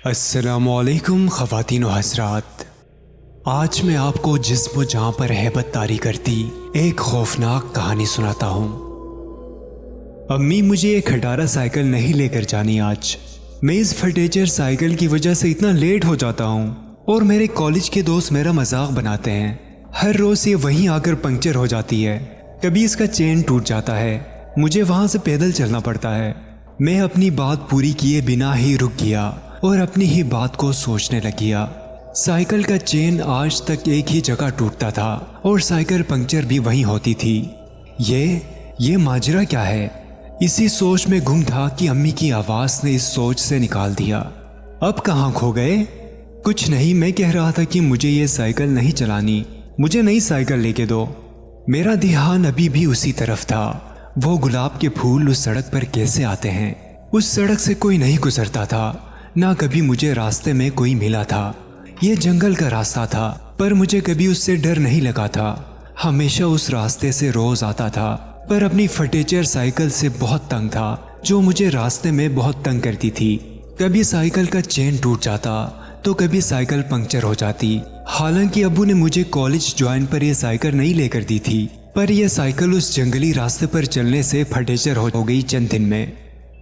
السلام علیکم خواتین و حضرات، آج میں آپ کو جسم و جاں پر ہیبت طاری کرتی ایک خوفناک کہانی سناتا ہوں۔ امی مجھے ایک کھٹارا سائیکل نہیں لے کر جانی آج۔ میں اس فٹیچر سائیکل کی وجہ سے اتنا لیٹ ہو جاتا ہوں اور میرے کالج کے دوست میرا مذاق بناتے ہیں۔ ہر روز یہ وہیں آ کر پنکچر ہو جاتی ہے، کبھی اس کا چین ٹوٹ جاتا ہے، مجھے وہاں سے پیدل چلنا پڑتا ہے۔ میں اپنی بات پوری کیے بنا ہی رک گیا اور اپنی ہی بات کو سوچنے لگ گیا۔ سائیکل کا چین آج تک ایک ہی جگہ ٹوٹتا تھا اور سائیکل پنکچر بھی وہیں ہوتی تھی۔ یہ ماجرا کیا ہے؟ اسی سوچ میں گم تھا کہ امی کی آواز نے اس سوچ سے نکال دیا۔ اب کہاں کھو گئے؟ کچھ نہیں، میں کہہ رہا تھا کہ مجھے یہ سائیکل نہیں چلانی، مجھے نئی سائیکل لے کے دو۔ میرا دھیان ابھی بھی اسی طرف تھا۔ وہ گلاب کے پھول اس سڑک پر کیسے آتے ہیں؟ اس سڑک سے کوئی نہیں گزرتا تھا، نہ کبھی مجھے راستے میں کوئی ملا تھا۔ یہ جنگل کا راستہ تھا، پر مجھے کبھی اس سے ڈر نہیں لگا تھا۔ ہمیشہ اس راستے سے روز آتا تھا، پر اپنی فٹیچر سائیکل سے بہت تنگ تھا، جو مجھے راستے میں بہت تنگ کرتی تھی۔ کبھی سائیکل کا چین ٹوٹ جاتا تو کبھی سائیکل پنکچر ہو جاتی۔ حالانکہ ابو نے مجھے کالج جوائن پر یہ سائیکل نہیں لے کر دی تھی، پر یہ سائیکل اس جنگلی راستے پر چلنے سے فٹیچر ہو گئی چند دن میں۔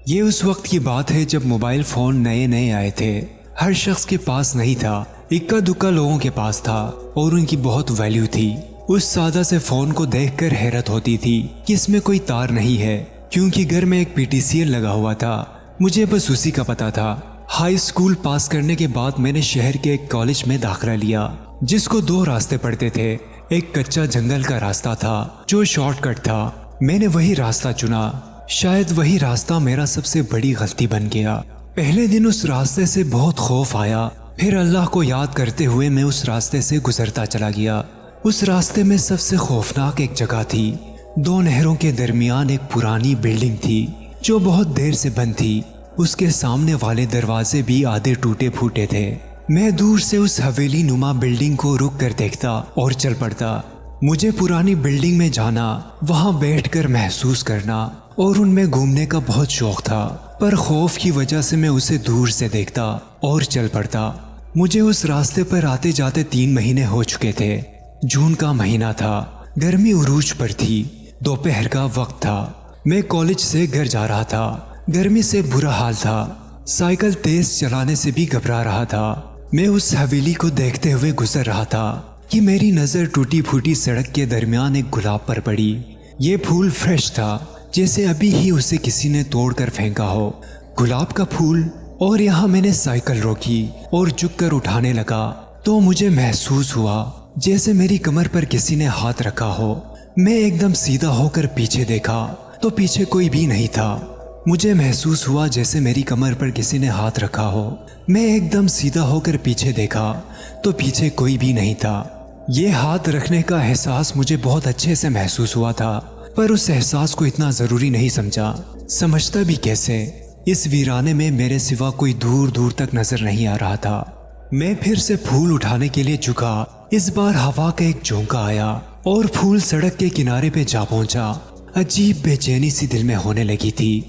یہ اس وقت کی بات ہے جب موبائل فون نئے نئے آئے تھے، ہر شخص کے پاس نہیں تھا، اکا دکا لوگوں کے پاس تھا اور ان کی بہت ویلیو تھی۔ اس سادہ سے فون کو دیکھ کر حیرت ہوتی تھی کہ اس میں کوئی تار نہیں ہے، کیونکہ گھر میں ایک PTCL لگا ہوا تھا، مجھے بس اسی کا پتا تھا۔ ہائی اسکول پاس کرنے کے بعد میں نے شہر کے ایک کالج میں داخلہ لیا، جس کو دو راستے پڑتے تھے۔ ایک کچا جنگل کا راستہ تھا جو شارٹ کٹ تھا، میں نے وہی راستہ چنا۔ شاید وہی راستہ میرا سب سے بڑی غلطی بن گیا۔ پہلے دن اس راستے سے بہت خوف آیا، پھر اللہ کو یاد کرتے ہوئے میں اس راستے سے گزرتا چلا گیا۔ اس راستے میں سب سے خوفناک ایک جگہ تھی۔ دو نہروں کے درمیان ایک پرانی بلڈنگ تھی جو بہت دیر سے بند تھی۔ اس کے سامنے والے دروازے بھی آدھے ٹوٹے پھوٹے تھے۔ میں دور سے اس حویلی نما بلڈنگ کو رک کر دیکھتا اور چل پڑتا۔ مجھے پرانی بلڈنگ میں جانا، وہاں بیٹھ کر محسوس کرنا اور ان میں گھومنے کا بہت شوق تھا، پر خوف کی وجہ سے میں اسے دور سے دیکھتا اور چل پڑتا۔ مجھے اس راستے پر آتے جاتے 3 مہینے ہو چکے تھے۔ جون کا مہینہ تھا، گرمی عروج پر تھی، دوپہر کا وقت تھا۔ میں کالج سے گھر جا رہا تھا، گرمی سے برا حال تھا، سائیکل تیز چلانے سے بھی گھبرا رہا تھا۔ میں اس حویلی کو دیکھتے ہوئے گزر رہا تھا کہ میری نظر ٹوٹی پھوٹی سڑک کے درمیان ایک گلاب پر پڑی۔ یہ پھول فریش تھا، جیسے ابھی ہی اسے کسی نے توڑ کر پھینکا ہو۔ گلاب کا پھول، اور یہاں میں نے سائیکل روکی اور جھک کر اٹھانے لگا تو مجھے محسوس ہوا جیسے میری کمر پر کسی نے ہاتھ رکھا ہو۔ میں ایک دم سیدھا ہو کر پیچھے دیکھا تو پیچھے کوئی بھی نہیں تھا۔ مجھے محسوس ہوا جیسے میری کمر پر کسی نے ہاتھ رکھا ہو۔ میں ایک دم سیدھا ہو کر پیچھے دیکھا تو پیچھے کوئی بھی نہیں تھا۔ یہ ہاتھ رکھنے کا احساس مجھے بہت اچھے سے محسوس ہوا تھا، پر اس احساس کو اتنا ضروری نہیں سمجھا۔ سمجھتا بھی کیسے؟ اس ویرانے میں میرے سوا کوئی دور دور تک نظر نہیں آ رہا تھا۔ میں پھر سے پھول اٹھانے کے لیے جھکا۔ اس بار ہوا کا ایک جھونکا آیا اور پھول سڑک کے کنارے پہ جا پہنچا۔ عجیب بے چینی سی دل میں ہونے لگی تھی۔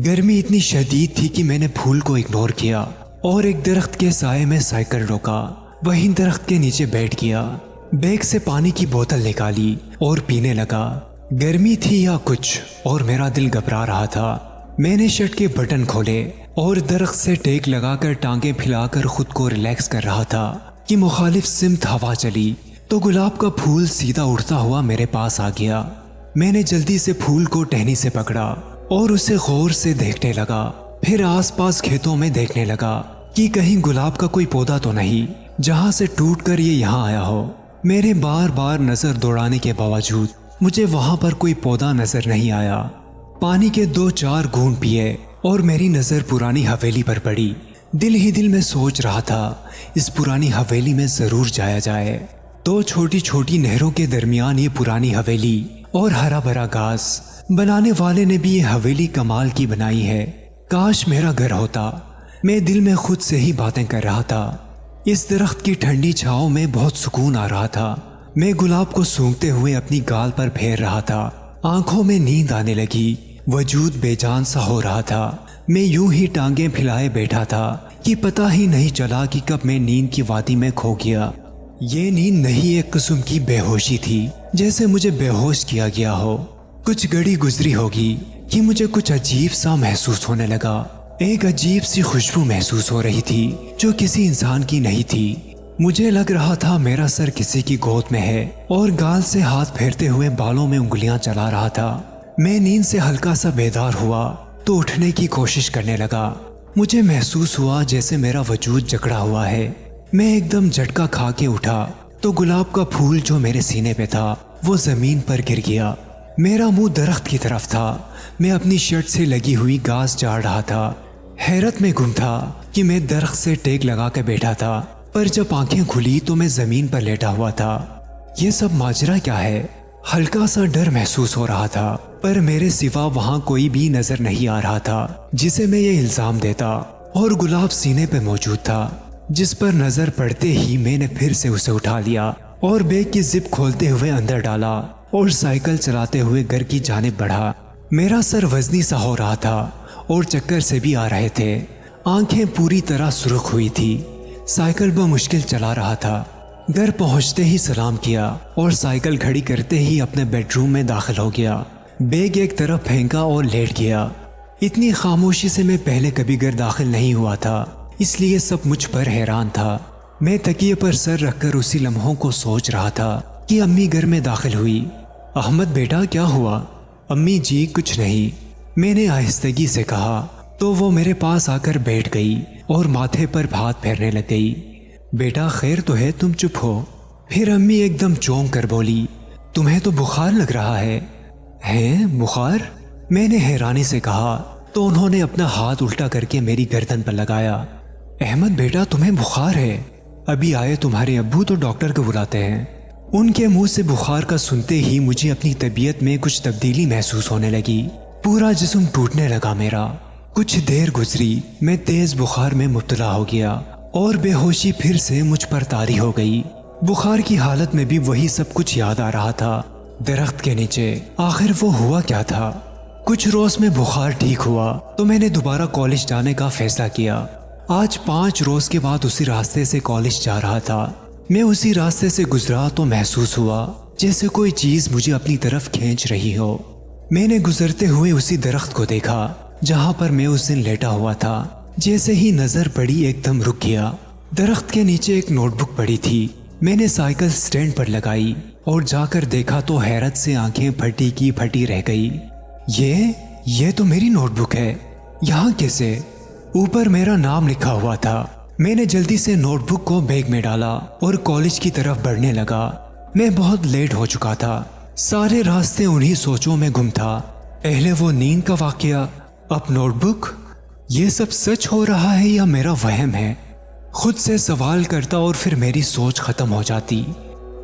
گرمی اتنی شدید تھی کہ میں نے پھول کو اگنور کیا اور ایک درخت کے سائے میں سائیکل روکا۔ وہیں درخت کے نیچے بیٹھ گیا، بیگ سے پانی کی بوتل نکالی اور پینے لگا۔ گرمی تھی یا کچھ، اور میرا دل گھبرا رہا تھا۔ میں نے شرٹ کے بٹن کھولے اور درخت سے ٹیک لگا کر ٹانگیں پھیلا کر خود کو ریلیکس کر رہا تھا کہ مخالف سمت ہوا چلی تو گلاب کا پھول سیدھا اڑتا ہوا میرے پاس آ گیا۔ میں نے جلدی سے پھول کو ٹہنی سے پکڑا اور اسے غور سے دیکھنے لگا، پھر آس پاس کھیتوں میں دیکھنے لگا کہ کہیں گلاب کا کوئی پودا تو نہیں جہاں سے ٹوٹ کر یہ یہاں آیا ہو۔ میرے بار بار نظر دوڑانے کے باوجود مجھے وہاں پر کوئی پودا نظر نہیں آیا۔ پانی کے 2-4 گھونٹ پیے اور میری نظر پرانی حویلی پر پڑی۔ دل ہی دل میں سوچ رہا تھا اس پرانی حویلی میں ضرور جایا جائے۔ 2 چھوٹی چھوٹی نہروں کے درمیان یہ پرانی حویلی اور ہرا بھرا گھاس، بنانے والے نے بھی یہ حویلی کمال کی بنائی ہے۔ کاش میرا گھر ہوتا۔ میں دل میں خود سے ہی باتیں کر رہا تھا۔ اس درخت کی ٹھنڈی چھاؤں میں بہت سکون آ رہا تھا۔ میں گلاب کو سونگھتے ہوئے اپنی گال پر پھیر رہا تھا۔ آنکھوں میں نیند آنے لگی، وجود بے جان سا ہو رہا تھا۔ میں یوں ہی ٹانگیں پھیلائے بیٹھا تھا کہ پتہ ہی نہیں چلا کہ کب میں نیند کی وادی میں کھو گیا۔ یہ نیند نہیں، ایک قسم کی بے ہوشی تھی، جیسے مجھے بے ہوش کیا گیا ہو۔ کچھ گھڑی گزری ہوگی کہ مجھے کچھ عجیب سا محسوس ہونے لگا۔ ایک عجیب سی خوشبو محسوس ہو رہی تھی جو کسی انسان کی نہیں تھی۔ مجھے لگ رہا تھا میرا سر کسی کی گود میں ہے اور گال سے ہاتھ پھیرتے ہوئے بالوں میں انگلیاں چلا رہا تھا۔ میں نیند سے ہلکا سا بیدار ہوا تو اٹھنے کی کوشش کرنے لگا۔ مجھے محسوس ہوا جیسے میرا وجود جکڑا ہوا ہے۔ میں ایک دم جھٹکا کھا کے اٹھا تو گلاب کا پھول جو میرے سینے پہ تھا وہ زمین پر گر گیا۔ میرا منہ درخت کی طرف تھا۔ میں اپنی شرٹ سے لگی ہوئی گھاس جاڑ رہا تھا۔ حیرت میں گم تھا کہ میں درخت سے ٹیک لگا کے بیٹھا تھا، پر جب آنکھیں کھلی تو میں زمین پر لیٹا ہوا تھا۔ یہ سب ماجرا کیا ہے؟ ہلکا سا ڈر محسوس ہو رہا تھا، پر میرے سوا وہاں کوئی بھی نظر نہیں آ رہا تھا جسے میں یہ الزام دیتا، اور گلاب سینے پہ موجود تھا جس پر نظر پڑتے ہی میں نے پھر سے اسے اٹھا لیا اور بیگ کی زپ کھولتے ہوئے اندر ڈالا اور سائیکل چلاتے ہوئے گھر کی جانب بڑھا۔ میرا سر وزنی سا ہو رہا تھا اور چکر سے بھی آ رہے تھے۔ آنکھیں پوری طرح سرخ ہوئی تھی۔ سائیکل بمشکل چلا رہا تھا۔ گھر پہنچتے ہی سلام کیا اور سائیکل کھڑی کرتے ہی اپنے بیڈ روم میں داخل ہو گیا۔ بیگ ایک طرف پھینکا اور لیٹ گیا۔ اتنی خاموشی سے میں پہلے کبھی گھر داخل نہیں ہوا تھا، اس لیے سب مجھ پر حیران تھا۔ میں تکیے پر سر رکھ کر اسی لمحوں کو سوچ رہا تھا کہ امی گھر میں داخل ہوئی۔ احمد بیٹا کیا ہوا؟ امی جی کچھ نہیں، میں نے آہستگی سے کہا تو وہ میرے پاس آ کر بیٹھ گئی اور ماتھے پر ہاتھ پھیرنے لگ گئی۔ بیٹا خیر تو ہے، تم چپ ہو۔ پھر امی ایک دم چونک کر بولی، تمہیں تو بخار لگ رہا ہے۔ ہیں بخار؟ میں نے حیرانی سے کہا تو انہوں نے اپنا ہاتھ الٹا کر کے میری گردن پر لگایا۔ احمد بیٹا تمہیں بخار ہے؟ ابھی آئے تمہارے ابو تو ڈاکٹر کو بلاتے ہیں۔ ان کے منہ سے بخار کا سنتے ہی مجھے اپنی طبیعت میں کچھ تبدیلی محسوس ہونے لگی۔ پورا جسم ٹوٹنے لگا میرا۔ کچھ دیر گزری، میں تیز بخار میں مبتلا ہو گیا اور بے ہوشی پھر سے مجھ پر طاری ہو گئی۔ بخار کی حالت میں بھی وہی سب کچھ یاد آ رہا تھا۔ درخت کے نیچے آخر وہ ہوا کیا تھا؟ کچھ روز میں بخار ٹھیک ہوا تو میں نے دوبارہ کالج جانے کا فیصلہ کیا۔ آج 5 روز کے بعد اسی راستے سے کالج جا رہا تھا۔ میں اسی راستے سے گزرا تو محسوس ہوا جیسے کوئی چیز مجھے اپنی طرف کھینچ رہی ہو۔ میں نے گزرتے ہوئے اسی درخت کو دیکھا جہاں پر میں اس دن لیٹا ہوا تھا۔ جیسے ہی نظر پڑی ایک دم رک گیا۔ درخت کے نیچے ایک نوٹ بک پڑی تھی۔ میں نے سائیکل سٹینڈ پر لگائی اور جا کر دیکھا تو حیرت سے آنکھیں پھٹی کی پھٹی رہ گئی۔ یہ تو میری نوٹ بک ہے، یہاں کیسے؟ اوپر میرا نام لکھا ہوا تھا۔ میں نے جلدی سے نوٹ بک کو بیگ میں ڈالا اور کالج کی طرف بڑھنے لگا۔ میں بہت لیٹ ہو چکا تھا۔ سارے راستے انہی سوچوں میں گم تھا۔ پہلے وہ نیند کا واقعہ، اب نوٹ بک۔ یہ سب سچ ہو رہا ہے یا میرا وہم ہے؟ خود سے سوال کرتا اور پھر میری سوچ ختم ہو جاتی۔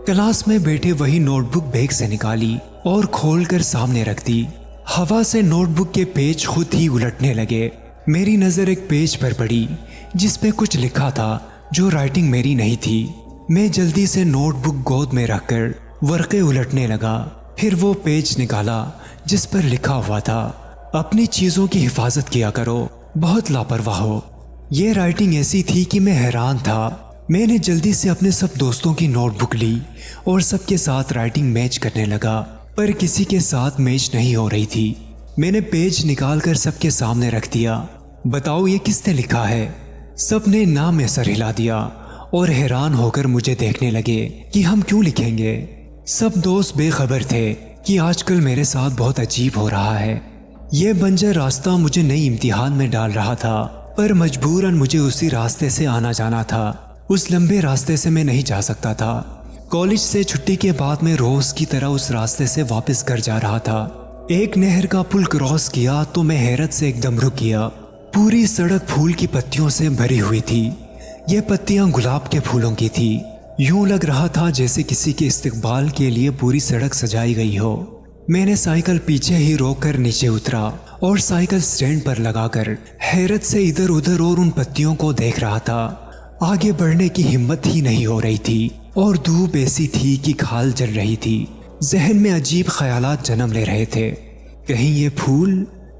کلاس میں بیٹھے وہی نوٹ بک بیگ سے نکالی اور کھول کر سامنے رکھ دی۔ ہوا سے نوٹ بک کے پیج خود ہی الٹنے لگے۔ میری نظر ایک پیج پر پڑی جس پہ کچھ لکھا تھا جو رائٹنگ میری نہیں تھی۔ میں جلدی سے نوٹ بک گود میں رکھ کر ورقے الٹنے لگا۔ پھر وہ پیج نکالا جس پر لکھا ہوا تھا، اپنی چیزوں کی حفاظت کیا کرو، بہت لاپرواہ ہو۔ یہ رائٹنگ ایسی تھی کہ میں حیران تھا۔ میں نے جلدی سے اپنے سب دوستوں کی نوٹ بک لی اور سب کے ساتھ رائٹنگ میچ کرنے لگا، پر کسی کے ساتھ میچ نہیں ہو رہی تھی۔ میں نے پیج نکال کر سب کے سامنے رکھ دیا۔ بتاؤ یہ کس نے لکھا ہے؟ سب نے نام میں سر ہلا دیا اور حیران ہو کر مجھے دیکھنے لگے کہ ہم کیوں لکھیں گے۔ سب دوست بے خبر تھے کہ آج کل میرے ساتھ بہت عجیب ہو رہا ہے۔ یہ بنجر راستہ مجھے نئی امتحان میں ڈال رہا تھا، پر مجبوراً مجھے اسی راستے سے آنا جانا تھا۔ اس لمبے راستے سے میں نہیں جا سکتا تھا۔ کالج سے چھٹی کے بعد میں روز کی طرح اس راستے سے واپس گھر جا رہا تھا۔ ایک نہر کا پل کراس کیا تو میں حیرت سے ایک دم رک گیا۔ پوری سڑک پھول کی پتیوں سے بھری ہوئی تھی۔ یہ پتیاں گلاب کے پھولوں کی تھی۔ یوں لگ رہا تھا جیسے کسی کے استقبال کے لیے پوری سڑک سجائی گئی ہو۔ میں نے سائیکل پیچھے ہی روک کر نیچے اترا اور سائیکل سٹینڈ پر لگا کر حیرت سے ادھر ادھر اور ان پتیوں کو دیکھ رہا تھا۔ آگے بڑھنے کی ہمت ہی نہیں ہو رہی تھی اور دھوپ ایسی تھی کہ کھال جل رہی تھی۔ ذہن میں عجیب خیالات جنم لے رہے تھے۔ کہیں یہ پھول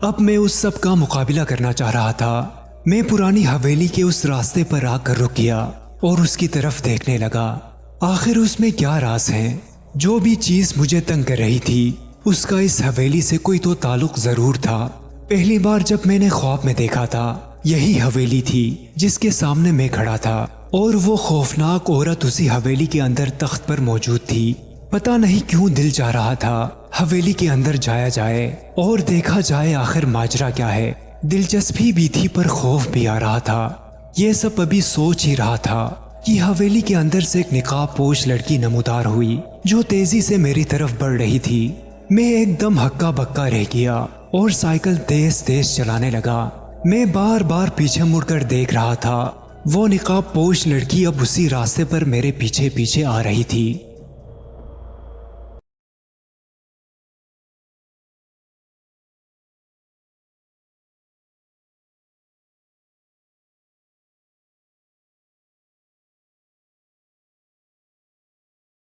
اب میں اس سب کا مقابلہ کرنا چاہ رہا تھا۔ میں پرانی حویلی کے اس راستے پر آ کر رک گیا اور اس کی طرف دیکھنے لگا۔ آخر اس میں کیا راز ہے؟ جو بھی چیز مجھے تنگ کر رہی تھی اس کا اس حویلی سے کوئی تو تعلق ضرور تھا۔ پہلی بار جب میں نے خواب میں دیکھا تھا یہی حویلی تھی جس کے سامنے میں کھڑا تھا، اور وہ خوفناک عورت اسی حویلی کے اندر تخت پر موجود تھی۔ پتہ نہیں کیوں دل چاہ رہا تھا حویلی کے اندر جایا جائے اور دیکھا جائے آخر ماجرا کیا ہے۔ دلچسپی بھی تھی پر خوف بھی آ رہا تھا۔ یہ سب ابھی سوچ ہی رہا تھا کہ حویلی کے اندر سے ایک نقاب پوش لڑکی نمودار ہوئی جو تیزی سے میری طرف بڑھ رہی تھی۔ میں ایک دم ہکا بکا رہ گیا اور سائیکل تیز تیز چلانے لگا۔ میں بار بار پیچھے مڑ کر دیکھ رہا تھا۔ وہ نقاب پوش لڑکی اب اسی راستے پر میرے پیچھے پیچھے آ رہی تھی۔